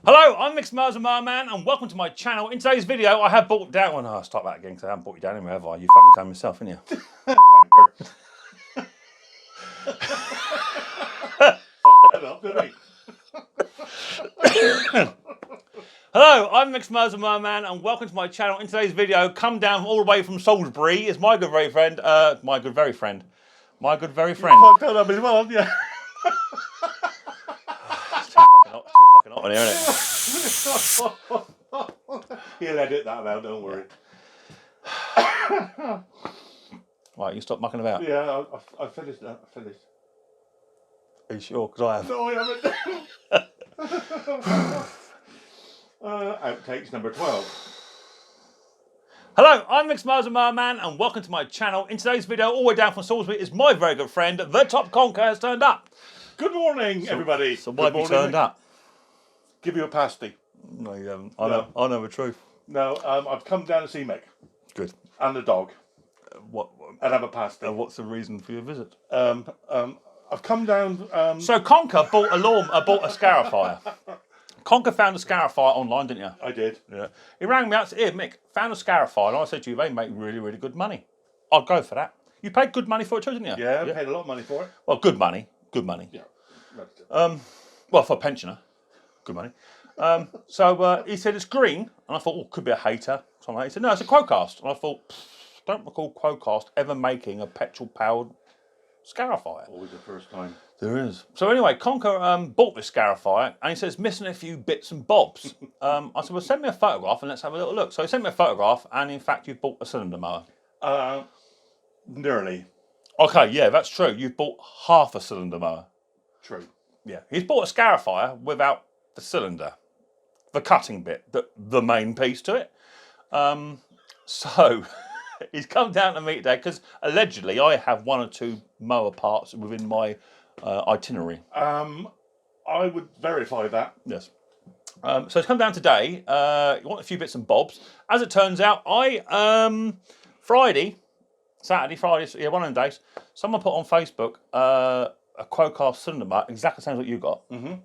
Hello, I'm Micks Mowers and Mower Man, and welcome to my channel. In today's video, I have brought down. Oh no, I'll start that again because I haven't brought you down anywhere, have I? You fucking came yourself, didn't you? Hello, I'm Micks Mowers and Mower Man, and welcome to my channel. In today's video, come down all the way from Salisbury is my good very friend. My good very friend. You fucked that up as well, haven't you? It's too fucking hot in here, isn't it? He'll edit that out, don't worry. Right, you stop mucking about. Yeah, I finished that. I finished. Are you sure? Because I have. No, I haven't. Outtakes number 12. Hello, I'm Micks Mowers and Mower Man, and welcome to my channel. In today's video, all the way down from Salisbury is my very good friend, the top Conker has turned up. Good morning, everybody. So why have you turned up? Give you a pasty. No, you haven't. I know the truth. No, I've come down to see Mick. Good. And the dog. What? And have a pasty. What's the reason for your visit? I've come down. So Conker bought bought a scarifier. Conker found a scarifier online, didn't you? I did. Yeah. He rang me up and said, "Here, Mick, found a scarifier." And I said to you, "They make really, really good money. I'll go for that." You paid good money for it too, didn't you? Yeah, I paid a lot of money for it. Well, good money. Good money. Yeah. Well, for a pensioner, good money. So he said it's green, and I thought, oh, could be a hater. Something like that. He said, no, it's a Quocast. And I thought, don't recall Quocast ever making a petrol-powered scarifier. Always the first time. There is. So anyway, Conker bought this scarifier, and he says, missing a few bits and bobs. I said, well, send me a photograph, and let's have a little look. So he sent me a photograph, and in fact, you've bought a cylinder mower. Nearly. Okay, yeah, that's true. You've bought half a cylinder mower. True. Yeah, he's bought a scarifier without the cylinder, the cutting bit, the main piece to it. So he's come down to me today because allegedly I have one or two mower parts within my itinerary. I would verify that. Yes. So he's come down today. You want a few bits and bobs. As it turns out, Saturday, Friday, yeah, one of the days, someone put on Facebook a Quocast cylinder mower, exactly the same as what you got.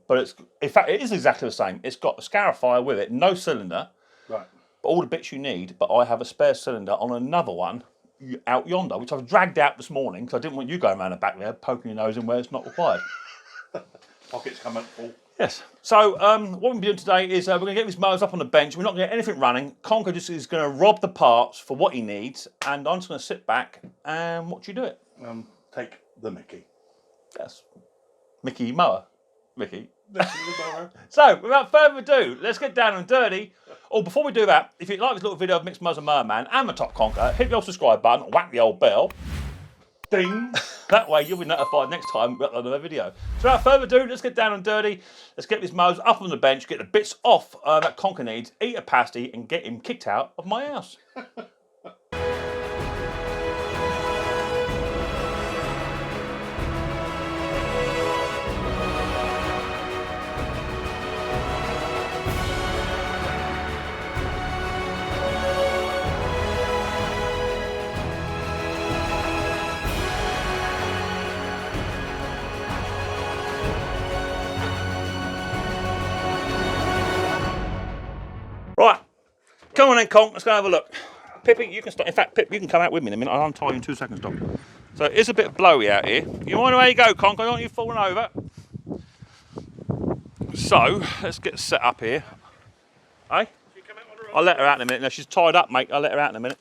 But it's, in fact, it is exactly the same. It's got a scarifier with it, no cylinder. Right. But all the bits you need, but I have a spare cylinder on another one out yonder, which I've dragged out this morning because I didn't want you going around the back there poking your nose in where it's not required. Pockets come out full. Yes. So what we're doing today is we're going to get these mowers up on the bench. We're not going to get anything running. Conker just is going to rob the parts for what he needs, and I'm just going to sit back and watch you do it. Take the Mickey. Yes. Mickey mower. Mickey. So, without further ado, let's get down and dirty. Oh, before we do that, if you like this little video of Micks Mowers and Mower Man and the top Conker, hit the old subscribe button, whack the old bell. Ding. That way you'll be notified next time we upload another video. So without further ado, let's get down and dirty. Let's get these mowers up on the bench, get the bits off that Conker needs, eat a pasty, and get him kicked out of my house. Right, come on then, Conk, let's go have a look. Pippi, you can start. In fact, Pip, you can come out with me in a minute. I'll untie you in 2 seconds, Doc. So it's a bit blowy out here. You mind where you go, Conk? I don't want you falling over. So let's get set up here. Hey? I'll let her out in a minute. No, she's tied up, mate. I'll let her out in a minute.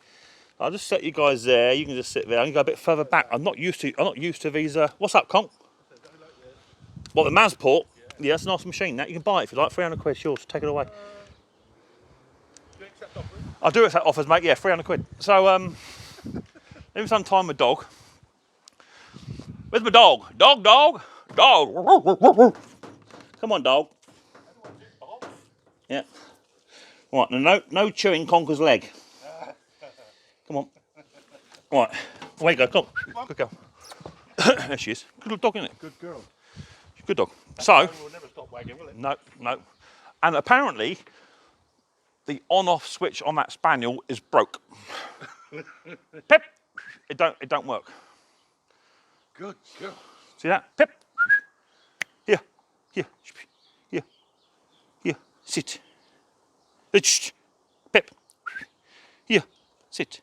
I'll just set you guys there. You can just sit there. I'm gonna go a bit further back. I'm not used to these. What's up, Conk? What, the Mazport? Yeah, that's a nice machine. That you can buy it if you like. 300 quid. It's yours. Take it away. I do accept offers, mate. Yeah, 300 quid. So, let me untie my dog. Where's my dog? Dog. Come on, dog. Yeah. Right, no chewing Conker's leg. Come on. Right, away you go. Come on. Good girl. There she is. Good dog, isn't it? Good girl. Good dog. So. Will never stop wagging, will it? No. And apparently, the on-off switch on that spaniel is broke. Pip, it don't work. Good girl. See that? Pip. Here. Sit. Shh. Pip. Here. Sit.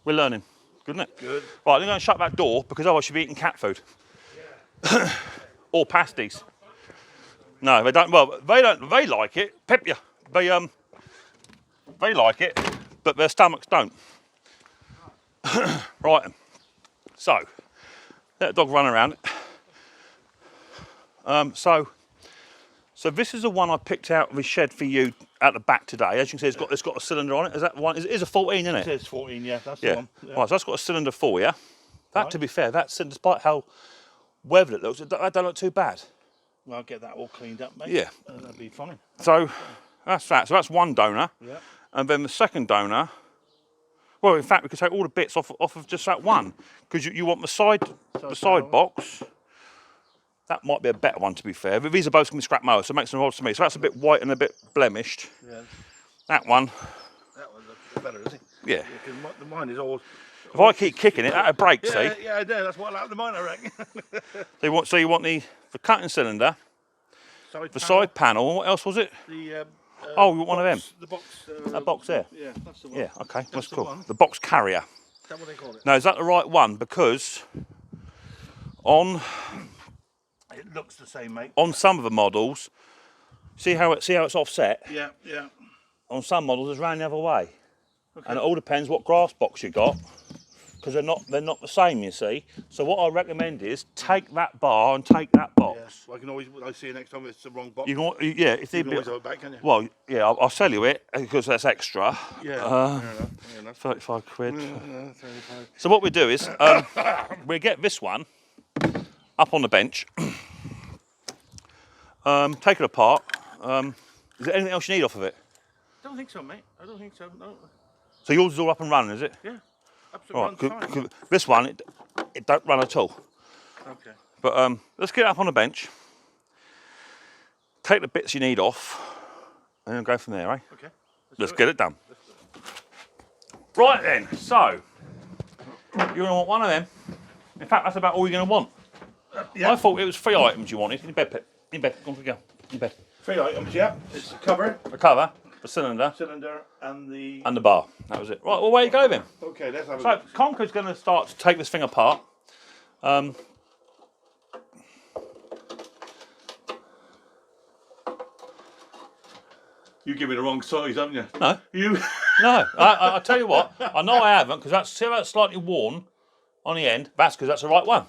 We're learning. Good, isn't it? Good. Right, I'm going to shut that door because otherwise you'll be eating cat food. Yeah. Or pasties. No, they don't. Well, they don't. They like it. Pip you. They like it, but their stomachs don't. Right. So, let the dog run around. So this is the one I picked out of the shed for you at the back today. As you can see, it's got a cylinder on it. Is that one? It is a 14, isn't it? It says 14, yeah, that's the one. Yeah. Right, so that's got a cylinder for you. That, Right. to be fair, that's despite how weathered it looks, that don't look too bad. Well, I'll get that all cleaned up, mate. Yeah. That'll be fine. So that's that. So that's one donor. Yeah. And then the second donor, well, in fact, we could take all the bits off of just that one because you want the side box. That might be a better one, to be fair. But these are both going to be scrap mowers, so it makes them odds to me. So that's a bit white and a bit blemished. Yeah. That one. That one looks better, isn't it? Yeah. Because mine is all. If I keep kicking it, that'll break, see? Yeah, I do. That's what I like the mine, I reckon. So you want the cutting cylinder, the side panel. What else was it? The, oh, you want one of them? The box. That box there? Yeah, that's the one. Yeah, okay, that's the cool. one. The box carrier. Is that what they call it? Now, is that the right one? Because on It looks the same, mate. some of the models, see how it's offset? Yeah, yeah. On some models, it's round the other way. Okay. And it all depends what grass box you got, because they're not the same, you see. So what I recommend is take that bar and take that box. Yeah. Well, I can always. I see you next time if it's the wrong box. You can, yeah, if You they can always have it back, can you? well, yeah, I'll sell you it because that's extra. Yeah. Fair enough. 35 quid. Yeah, 35. So what we do is we get this one up on the bench, take it apart. Is there anything else you need off of it? I don't think so, mate. I don't think so. No. So yours is all up and running, is it? Yeah. Absolutely. Right. 'Cause this one, it don't run at all. Okay. But let's get it up on the bench. Take the bits you need off, and then go from there, eh? Okay. Let's get it done. Right then. So you're gonna want one of them. In fact, that's about all you're gonna want. Yeah. I thought it was 3 items you wanted. In bed, Pip. In bed. Go on, go. In bed. 3 items, yeah. It's the cover, The cover, the cylinder, cylinder, and the. and the bar. That was it. Right. Well, away you go then. Okay, let's have a So look. Conker's going to start to take this thing apart. You give me the wrong size, haven't you? No, You. no. I tell you what. I know I haven't because see how that's slightly worn on the end. That's because that's the right one.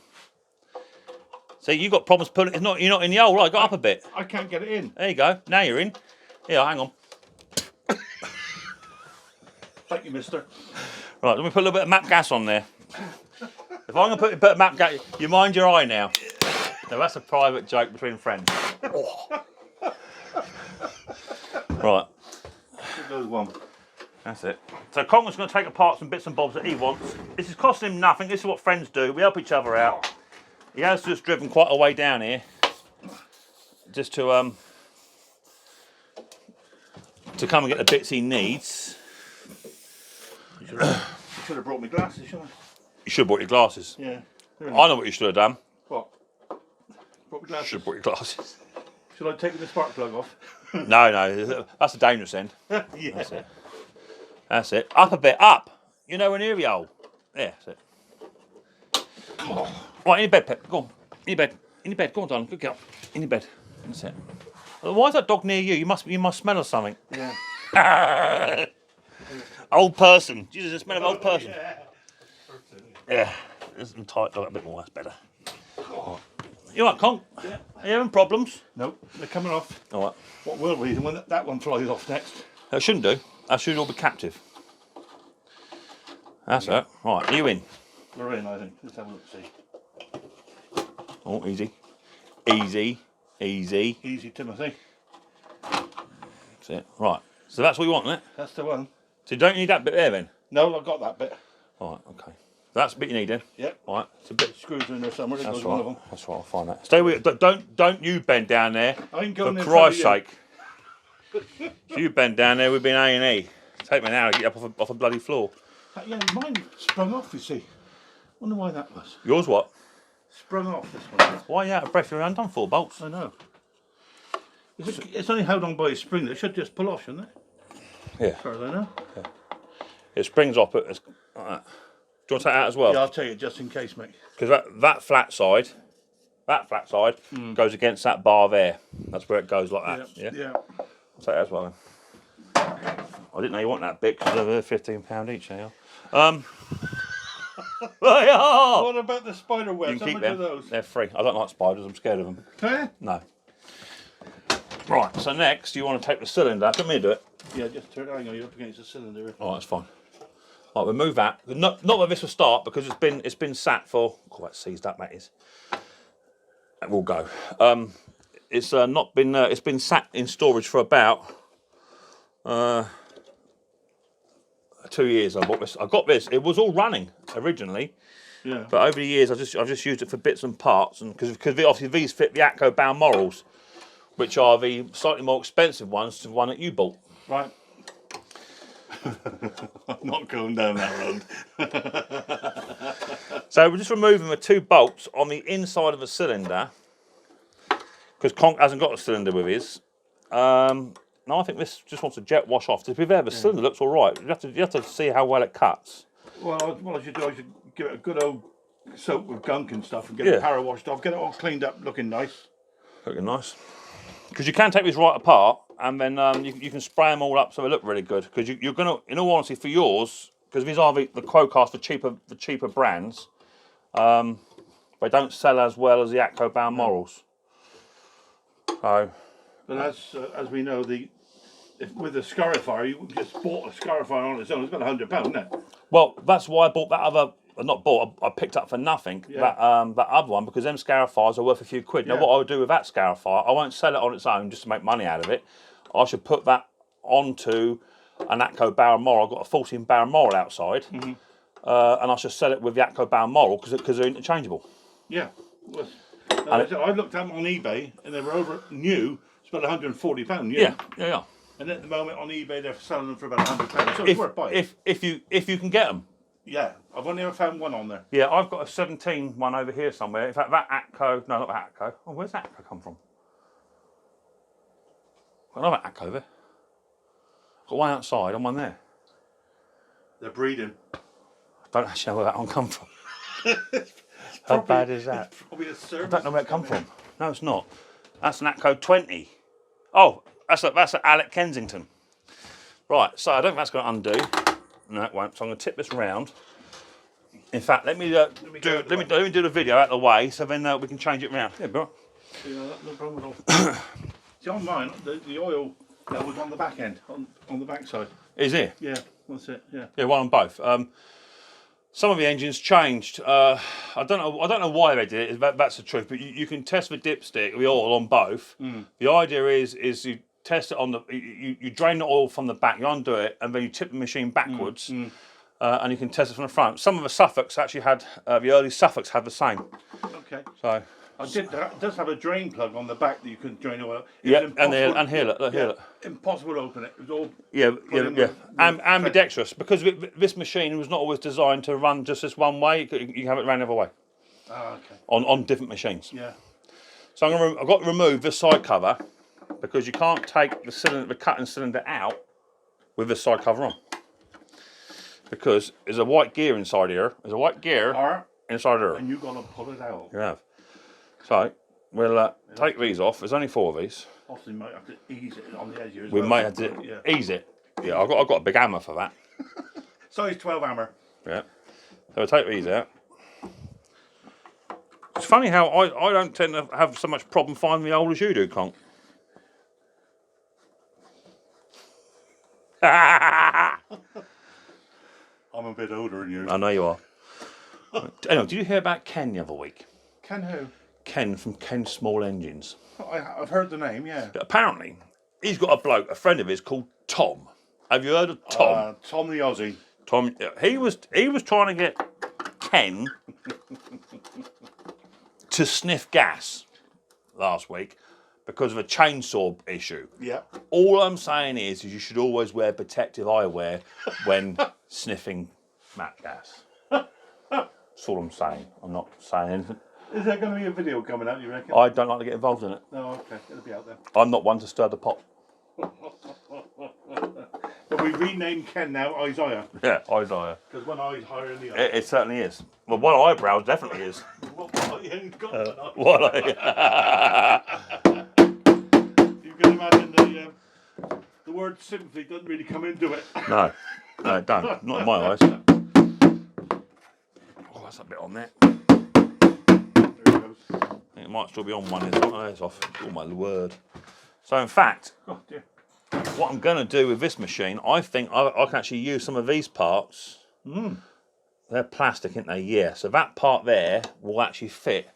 See, you got problems pulling. You're not in the hole. Right, got up a bit. I can't get it in. There you go. Now you're in. Here, hang on. Thank you, mister. Right, let me put a little bit of map gas on there. If I'm going to put a bit of map gas, you mind your eye now. Now that's a private joke between friends. Right. There's one. That's it. So Conker's going to take apart some bits and bobs that he wants. This is costing him nothing. This is what friends do. We help each other out. He has just driven quite a way down here, just to come and get the bits he needs. You should have brought me glasses, shouldn't I? You should have brought your glasses. Yeah. I know what you should have done. What? Brought me You glasses. should have brought your glasses. Should I take the spark plug off? No, that's the dangerous end. Yeah. That's it. That's it. Up a bit, up. You're nowhere near the hole. Yeah, that's it. Right, in your bed, Pep. Go on. In your bed. In your bed. Go on, darling. Good girl. In your bed. That's it. Why is that dog near you? You must smell of something. Yeah. Old person. Jesus, the smell of old person. Yeah. Yeah. There's some tight dog a bit more. That's better. You all right, Conk? Yeah. Are you having problems? Nope, they're coming off. All right. What will we do when that one flies off next? That shouldn't do. That should all be captive. That's it. Right, are you in? We're in, I think. Let's have a look, see. Oh, easy. Easy. Easy. Easy, Timothy. That's it. Right. So that's what you want, isn't it? That's the one. So you don't need that bit there then? No, I've got that bit. All right, okay. That's the bit you need then? Yep. All right. It's a bit. Screws are in there somewhere. That's There's one of right. them. That's right. I'll find that. Stay with it. Don't you bend down there. I ain't For going in Christ's front sake. If you bend down there, we've been A&E. Take me an hour to get up off a bloody floor. of you. Yeah, mine sprung off, you see. Wonder why that was. Yours what? Sprung off this one. Why are you out of breath? You're undone 4 bolts. I know. It's only held on by a spring. They should just pull off, shouldn't they? Yeah. As far as I know. Yeah. It springs off it like that. Do you want to take that out as well? Yeah, I'll tell you just in case, mate. Because that flat side goes against that bar there. That's where it goes like that. Yeah. I'll take that as well then. I didn't know you want that bit because they're £15 each. They are. They are. What about the spider webs? You can How keep much are them. those? They're free. I don't like spiders. I'm scared of them. Can you? No. Right. So next, you want to take the cylinder. Let me do it. Yeah, just turn it. Hang on, you're up against the cylinder. Oh, that's fine. Right, we'll move that. Not that this will start because it's been sat for. Oh, that's seized up. That is. That will go. It's not been. It's been sat in storage for about 2 years. I bought this. I got this. It was all running originally. Yeah. But over the years, I've just used it for bits and parts, and because obviously these fit the Atco Balmorals, which are the slightly more expensive ones to the one that you bought. Right. I'm not going down that road. So we're just removing the 2 bolts on the inside of the cylinder, because Conker hasn't got a cylinder with his. No, I think this just wants a jet wash off. To be fair, the cylinder looks all right. You have to see how well it cuts. Well, what I should do, I should give it a good old soap with gunk and stuff and get it power washed off, get it all cleaned up, looking nice. Looking nice. Because you can take these right apart, and then you can spray them all up so they look really good. Because you're going to, in all honesty, for yours, because these are the Quocast for cheaper brands, they don't sell as well as the Atco Balmorals. So, but as we know, with the scarifier, you just bought a scarifier on its own. It's about £100, isn't it? well, that's why I bought that other. Not bought. I picked up for nothing that other one because them scarifiers are worth a few quid. Now, what I would do with that scarifier, I won't sell it on its own just to make money out of it. I should put that onto an Atco Balmoral. I've got a 14 Balmoral outside, and I should sell it with the Atco Balmoral because they're interchangeable. Yeah. Well, I looked at them on eBay and they were over new. It's about £140 new. Yeah. And at the moment on eBay they're selling them for about £100. So it's worth buying. If you can get them. Yeah, I've only ever found one on there. Yeah, I've got a 17 one over here somewhere. In fact, that Atco, no, not that Atco. Oh, where's that Atco come from? Got another Atco there. Got one outside and one there. They're breeding. I don't actually know where that one come from. How bad is that? Probably a service. I don't know where it come from. No, it's not. That's an Atco 20. Oh, that's an Alec Kensington. Right, so I don't think that's going to undo. No, it won't. So I'm going to tip this round. In fact, let me do the video out of the way, so then we can change it round. Yeah, bro. Yeah, no problem at all. See, on mine, the oil that was on the back end, on the back side. Is it? Yeah, that's it. Yeah. Yeah, one on both. Some of the engines changed. I don't know why they did it. That's the truth. But you can test the dipstick, the oil on both. The idea is you test it on the. You drain the oil from the back. You undo it, and then you tip the machine backwards, and you can test it from the front. Some of the Suffolks actually had the early Suffolks had the same. Okay. So. It does have a drain plug on the back that you can drain oil. Yeah, and here, look. Impossible to open it. It was all ambidextrous because this machine was not always designed to run just this one way. You can have it run the other way. Ah, okay. On different machines. Yeah. So I've got to remove the side cover because you can't take the cutting cylinder out with the side cover on because there's a white gear inside here. There's a white gear inside here. And you've got to pull it out. You have. So we'll take these off. There's only 4 of these. Obviously, might have to ease it on the edge here as we well. might have to ease it. Yeah, I've got a big hammer for that. Size 12 hammer. Yeah. So we'll take these out. It's funny how I don't tend to have so much problem finding the old as you do, Conk. I'm a bit older than you. I know you are. Anyway, did you hear about Ken the other week? Ken who? Ken from Ken Small Engines. I've heard the name, yeah. But apparently, he's got a bloke, a friend of his called Tom. Have you heard of Tom? Tom the Aussie. Tom. He was trying to get Ken to sniff gas last week because of a chainsaw issue. Yeah. All I'm saying is you should always wear protective eyewear when sniffing mat gas. That's all I'm saying. I'm not saying anything. Is there going to be a video coming out, you reckon? I don't like to get involved in it. No, okay, it'll be out there. I'm not one to stir the pot. But we renamed Ken now Isaiah. Yeah, Isaiah. Because one eye's higher than the other. It certainly is. Well, one eyebrow definitely is. You ain't got an eye. One eye. You can imagine the word sympathy doesn't really come into it. No, it don't. Not in my eyes. Oh, that's a bit on there. There it goes. I think it might still be on one. It's off. Oh my word. So in fact, Oh dear. what I'm going to do with this machine, I think I can actually use some of these parts. They're plastic, aren't they? Yeah. So that part there will actually fit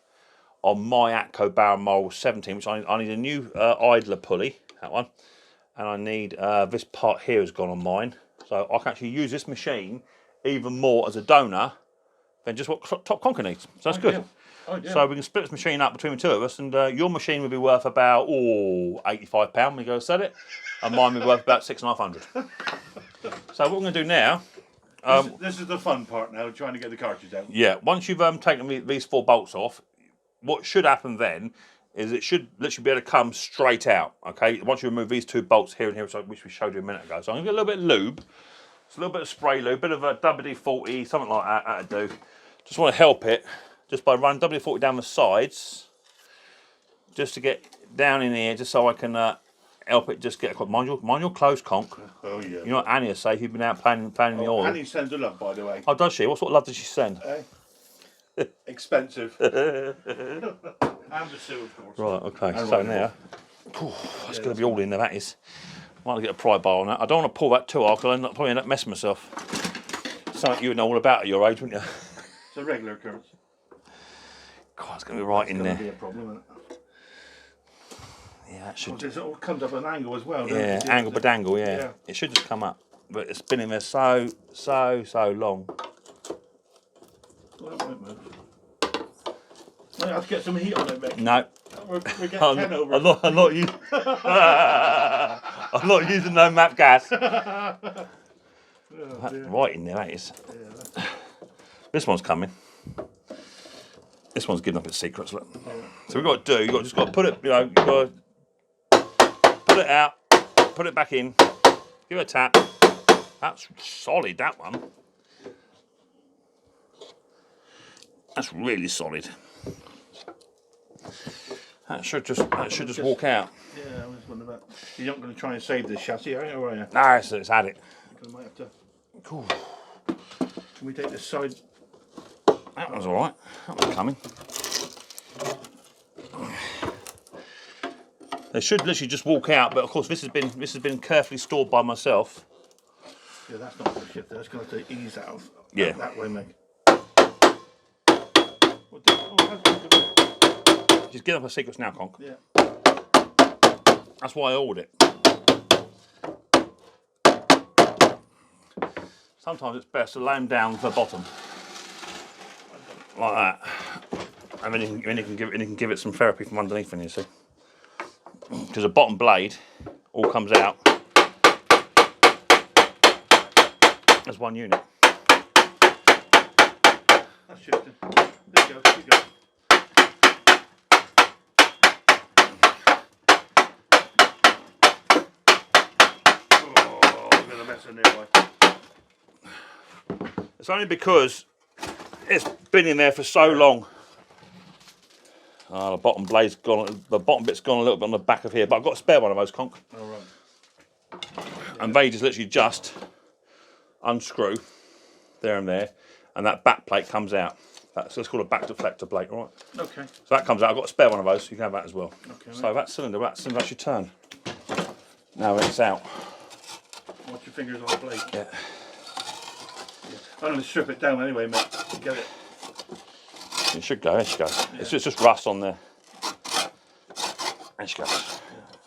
on my Atco barrel mower 17, which I need a new idler pulley, that one. And I need, this part here has gone on mine. So I can actually use this machine even more as a donor than just what Top Conker needs. So that's good. So we can split this machine up between the two of us, and your machine will be worth about £85 when we go sell it, and mine will be worth about £650. So what we're going to do now, this is the fun part now, trying to get the cartridge out. yeah, once you've taken these 4 bolts off, what should happen then is it should literally be able to come straight out. Okay, once you remove these 2 bolts here and here, which we showed you a minute ago. So I'm going to get a little bit of lube, just a little bit of spray lube, a bit of a WD-40, something like that. That'll do. Just want to help it. Just by running WD-40 down the sides, just to get down in here, just so I can help it just get. Mind your clothes, Conk. Oh yeah. You know what Annie will say if you've been out planning the oil. Annie sends her love, by the way. Oh, does she? What sort of love does she send? Expensive. And the sue, of course. Right. Okay. And So right now, that's going to be all in there. That is. I might get a pry bar on that. I don't want to pull that too hard because I'll probably end up messing myself. Something you would know all about at your age, wouldn't you? It's a regular occurrence. God, it's going to be right in there. It's going to be a problem, isn't it? Yeah, that should. It all comes up at an angle as well. Yeah, angle bedangle. Yeah, it should just come up. But it's been in there so long. Well, that won't move. I have to get some heat on it, mate. No. We're getting 10 over. I'm not using. I'm not using no map gas. Right in there, that is. Yeah, this one's coming. This one's giving up its secrets. Look. Yeah. So we've got to do. Just got to put it. You know, you've got to put it out, put it back in, give it a tap. That's solid. That one. That's really solid. That should just walk out. Yeah, I was wondering about. You're not going to try and save this chassis, are you? Or are you? No, it's had it. We might have to. Cool. Can we take this side? That one's all right. That one's coming. They should literally just walk out, but of course this has been carefully stored by myself. Yeah, that's not going to shift. That's going to have to ease out. Yeah. That way, mate. Just get up her secrets now, Conk. Yeah. That's why I ordered it. Sometimes it's best to lay them down to the bottom, like that, and then you can give it some therapy from underneath. And you see, because the bottom blade all comes out as one unit. That's shifting. There you go. There you go. It's only because it's been in there for so long. The bottom blade's gone. The bottom bit's gone a little bit on the back of here, but I've got a spare one of those, Conk. Oh, right. And they just literally just unscrew there and there, and that back plate comes out. That's called a back deflector plate, all right? Okay. So that comes out. I've got a spare one of those, so you can have that as well. Okay. So that cylinder actually turned. Now it's out. Watch your fingers on the blade. Yeah. I'm going to strip it down anyway, mate. Get it. It should go. There she goes. Yeah. It's just rust on there. There she goes.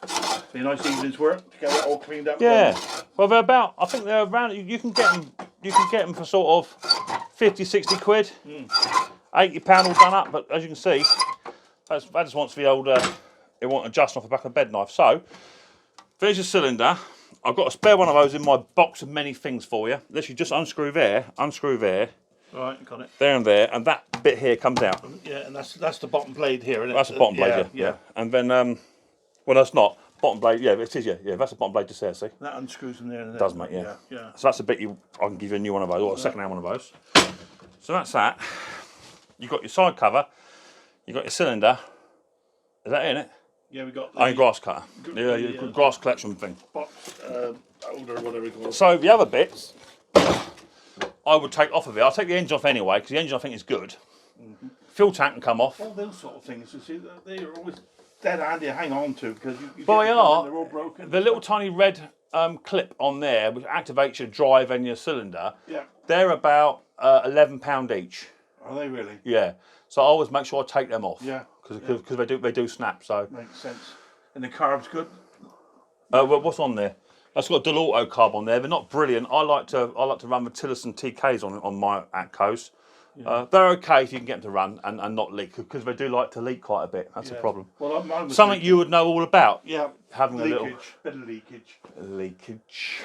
Yeah. Be a nice evening's work to get it all cleaned up. Yeah. Well, they're about. I think they're around. You can get them. You can get them for sort of 50, 60 quid. £80 all done up. But as you can see, that just wants the old. It won't adjust off the back of a bed knife. So there's your cylinder. I've got a spare one of those in my box of many things for you. Literally just unscrew there, Right, got it. There and there, and that bit here comes out. Yeah, and that's the bottom blade here, isn't it? That's the bottom blade, yeah. And then, well, that's not. Bottom blade, yeah, it is, yeah. That's the bottom blade just there, see? That unscrews from there and there. It does, mate, yeah. Yeah. So that's the bit I can give you a new one of those, or a second-hand one of those. So that's that. You've got your side cover, you've got your cylinder. Is that in it? Yeah, we got your grass cutter. Yeah, your grass collection thing. Box, holder, whatever you call it. So the other bits, I would take off of it. I'll take the engine off anyway, because the engine I think is good. Fuel tank can come off. All those sort of things, you see, they're always dead handy to hang on to, because you But get they them are. and they're all broken. The little tiny red clip on there, which activates your drive and your cylinder, Yeah. they're about £11 each. Are they really? Yeah. So I always make sure I take them off. Yeah. Because they do snap. So. Makes sense. And the carb's good? Well, what's on there? That's got dual auto carb on there. They're not brilliant. I like to run the Tillerson TKs on my Atcos. Yeah. They're okay if you can get them to run and not leak, because they do like to leak quite a bit. That's a problem. Well, mine was something you would know all about. Yeah. Having leakage, a little bit of leakage. Leakage.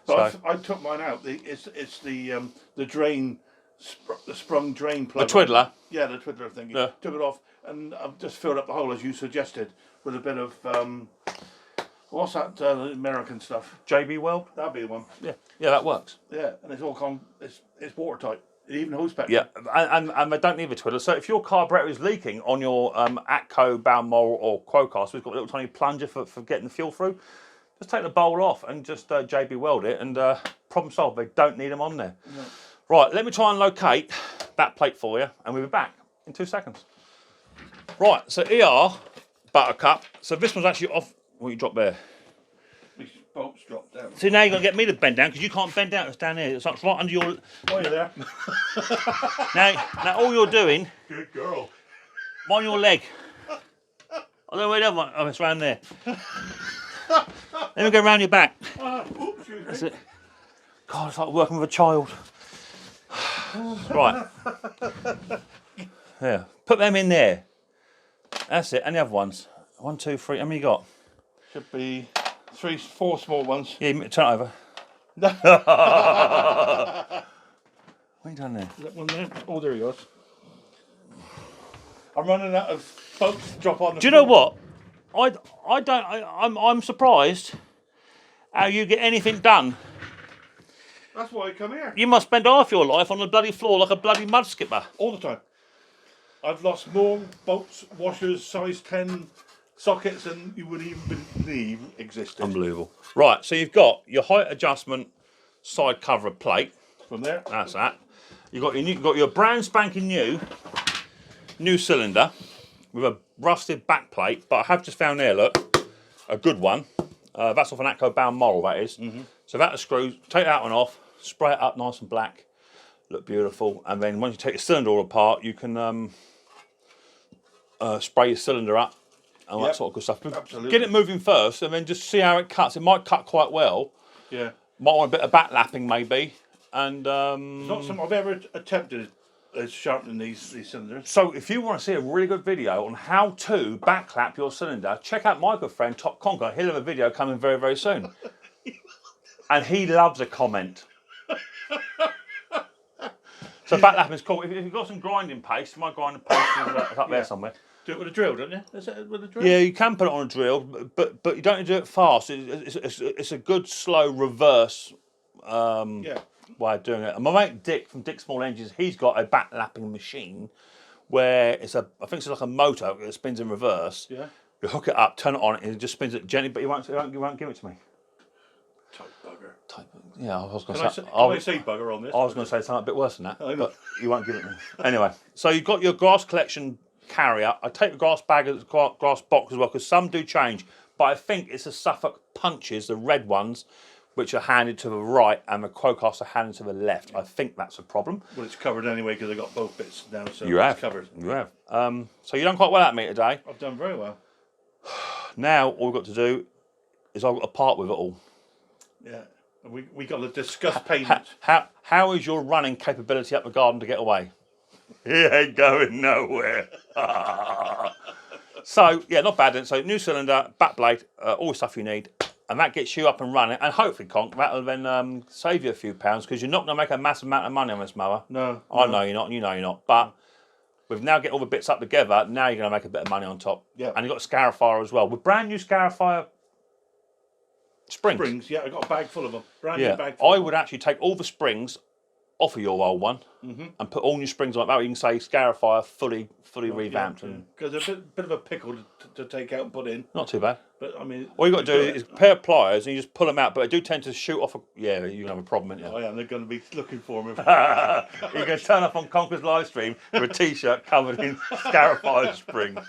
But I took mine out. It's the drain, the sprung drain plug. The twiddler. Yeah, the twiddler thing. Yeah. Took it off, and I've just filled up the hole as you suggested with a bit of what's that American stuff? JB Weld. That'd be the one. Yeah, that works. Yeah, and it's all it's watertight. It even hose back. Yeah, and they don't need a twiddler. So if your carburetor is leaking on your Atco, Mower or Quocast, we've got a little tiny plunger for getting the fuel through. Just take the bowl off and just JB Weld it, and problem solved. They don't need them on there. No. Right, let me try and locate that plate for you, and we'll be back in 2 seconds. Right, so ER Buttercup. So this one's actually off. What you drop there? These bolts dropped down. See, now you're going to get me to bend down, because you can't bend down. It's down here. It's right under your... Oh, you're there. now all you're doing... Good girl. On your leg. I don't know where the other one... Oh, it's around there. Let me go around your back. That's it. God, it's like working with a child. Right. Yeah. Put them in there. That's it. And the other ones. 1, 2, 3. How many you got? Should be 3, 4 small ones. Yeah, turn it over. No. What have you done there? Is that one there? Oh, there he goes. I'm running out of bolts to drop on the Do you know what? I'm surprised how you get anything done. That's why I come here. You must spend half your life on the bloody floor like a bloody mud skipper. All the time. I've lost more bolts, washers, size 10 sockets than you would even believe existed. Unbelievable. Right, so you've got your height adjustment side cover plate. From there. That's that. You've got your brand spanking new cylinder with a rusted back plate, but I have just found there, look, a good one. That's off an Atco bound model, that is. So that screws, take that one off, spray it up nice and black, look beautiful, and then once you take your cylinder all apart, you can spray your cylinder up and all that sort of good stuff. Absolutely. Get it moving first, and then just see how it cuts. It might cut quite well. Yeah. Might want a bit of back lapping maybe, and it's not something I've ever attempted as sharpening these cylinders. So if you want to see a really good video on how to backlap your cylinder, check out my good friend Top Conker. He'll have a video coming very, very soon. And he loves a comment. So backlapping is cool. If you've got some grinding paste, my grinding paste is up there somewhere. Do it with a drill, don't you? Is it with a drill? Yeah, you can put it on a drill, but you don't need to do it fast. It's a good slow reverse way of doing it. And my mate Dick from Dick Small Engines, he's got a backlapping machine where I think it's like a motor that spins in reverse. Yeah. You hook it up, turn it on, and it just spins it gently, but you won't give it to me. Type bugger. Yeah, I was going Can to say. I say bugger on this? I was going to say something a bit worse than that, I know. but you won't give it to me. Anyway, so you've got your grass collection carrier. I take the grass bag as grass box as well, because some do change, but I think it's the Suffolk punches, the red ones, which are handed to the right, and the Quocast are handed to the left. I think that's a problem. Well, it's covered anyway because I got both bits now, so You have. it's covered. You have. So you've done quite well at me today. I've done very well. Now all we've got to do is I've got to part with it all. Yeah. We got to discuss payment. How is your running capability up the garden to get away? He ain't going nowhere. So yeah, not bad then. So new cylinder, back blade, all the stuff you need. and that gets you up and running, and hopefully, Conk, that'll then save you a few pounds because you're not going to make a massive amount of money on this mower. No. I know you're not, and you know you're not, but we've now get all the bits up together, now you're going to make a bit of money on top. Yeah. And you've got a Scarifier as well, with brand new Scarifier springs. Springs, yeah, I got a bag full of them. Brand Yeah, new bag full I of them. would actually take all the springs off of your old one and put all new springs on it. That way you can say Scarifier fully revamped. And Because a bit of a pickle to take out and put in. not too bad. But I mean, All you got to do is a pair of pliers and you just pull them out, but they do tend to shoot off. Yeah, you're gonna have a problem, aren't you? I am. They're going to be looking for me. You're gonna turn up on Conker's live stream with a t-shirt covered in Scarifier springs.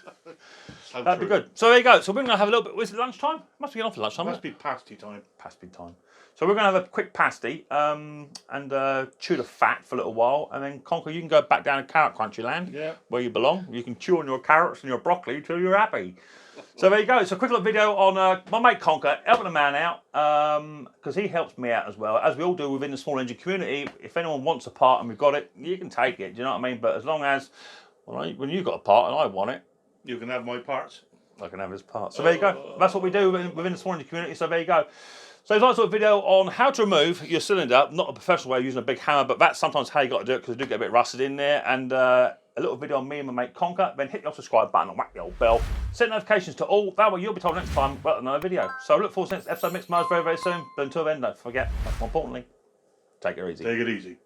That'd be good. So there you go. So we're gonna have a little bit. Was it lunchtime? Must be getting off for lunchtime. Must be pasty time. Pasty time. So we're going to have a quick pasty and chew the fat for a little while, and then Conker, you can go back down to Carrot Crunchy land, where you belong. You can chew on your carrots and your broccoli till you're happy. So there you go. It's a quick little video on my mate Conker helping a man out because he helps me out as well, as we all do within the small engine community. If anyone wants a part and we've got it, you can take it. Do you know what I mean? But as long as when you've got a part and I want it, you can have my parts. I can have his part. So there you go. That's what we do within the small engine community. So there you go. So it's a nice little video on how to remove your cylinder, not a professional way using a big hammer, but that's sometimes how you got to do it because it do get a bit rusted in there. And a little video on me and my mate Conker. Then hit the subscribe button and whack the old bell. Set notifications to all. That way you'll be told next time about another video. So look forward to the next episode of Micks Mowers very, very soon. But until then, don't forget, most more importantly, take it easy. Take it easy.